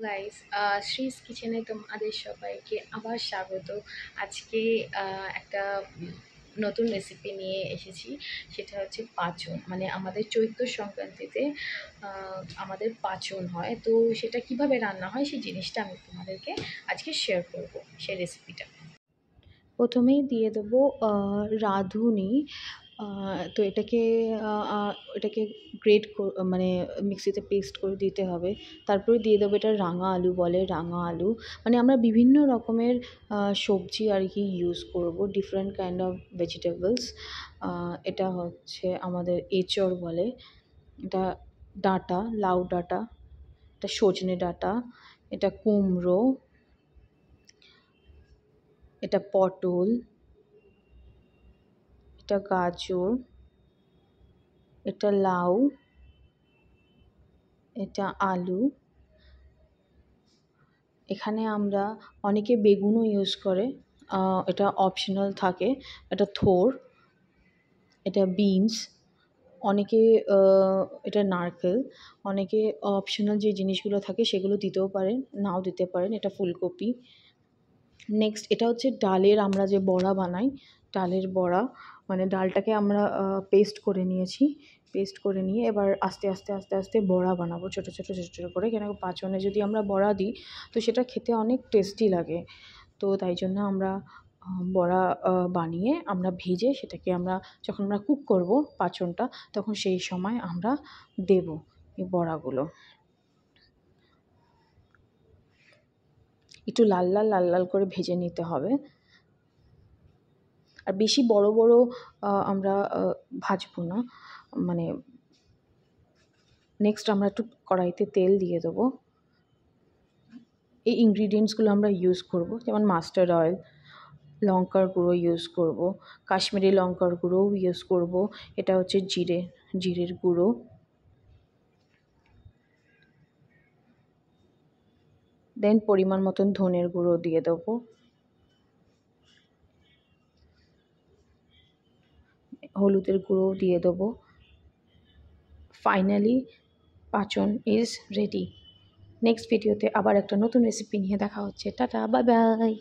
Guys, Shree's কিচেনে তোমাদের সবাইকে আবার স্বাগত। আজকে একটা নতুন রেসিপি নিয়ে এসেছি। সেটা হচ্ছে পাঁচন, মানে আমাদের চৈত্র সংক্রান্তিতে আমাদের পাঁচন হয়। তো সেটা কিভাবে রান্না হয় সেই জিনিসটা আমি তোমাদেরকে আজকে শেয়ার করব, সেই রেসিপিটা। প্রথমেই দিয়ে দেবো রাঁধুনি। তো এটাকে গ্রেট মানে মিক্সিতে পেস্ট করে দিতে হবে। তারপরে দিয়ে দেবো, এটা রাঙা আলু বলে, রাঙা আলু। মানে আমরা বিভিন্ন রকমের সবজি আর কি ইউজ করব, ডিফারেন্ট কাইন্ড অফ ভেজিটেবলস। এটা হচ্ছে আমাদের এঁচড় বলে, এটা ডাঁটা, লাউ ডাঁটা, এটা সজনে ডাঁটা, এটা কুমড়ো, এটা পটল, এটা গাজর, এটা লাউ, এটা আলু। এখানে আমরা অনেকে বেগুনও ইউজ করে, এটা অপশনাল থাকে। এটা থোর, এটা বিনস, অনেকে এটা নারকেল। অনেকে অপশনাল যে জিনিসগুলো থাকে সেগুলো দিতেও পারেন, নাও দিতে পারেন। এটা ফুলকপি। নেক্সট, এটা হচ্ছে ডালের আমরা যে বড়া বানাই, ডালের বড়া। মানে ডালটাকে আমরা পেস্ট করে নিয়েছি, পেস্ট করে নিয়ে এবার আস্তে আস্তে আস্তে আস্তে বড়া বানাবো, ছোটো ছোটো ছোটো ছোটো করে। কেন পাঁচনে যদি আমরা বড়া দিই তো সেটা খেতে অনেক টেস্টি লাগে। তো তাই জন্য আমরা বড়া বানিয়ে আমরা ভেজে সেটাকে আমরা যখন আমরা কুক করব পাঁচনটা, তখন সেই সময় আমরা দেব এই বড়াগুলো। একটু লাল লাল লাল লাল করে ভেজে নিতে হবে। আর বেশি বড় বড় আমরা ভাজবো না। মানে নেক্সট আমরা একটু কড়াইতে তেল দিয়ে দেবো। এই ইনগ্রিডিয়েন্টসগুলো আমরা ইউজ করব, যেমন মাস্টার্ড অয়েল, লঙ্কার গুঁড়ো ইউজ করব, কাশ্মীরি লঙ্কার গুঁড়োও ইউজ করব, এটা হচ্ছে জিরের গুঁড়ো, দেন পরিমাণ মতন ধনের গুঁড়ো দিয়ে দেবো, হলুদের গুঁড়ো দিয়ে দেবো। ফাইনালি পাঁচন ইজ রেডি। নেক্সট ভিডিওতে আবার একটা নতুন রেসিপি নিয়ে দেখা হচ্ছে। Tata, bye by.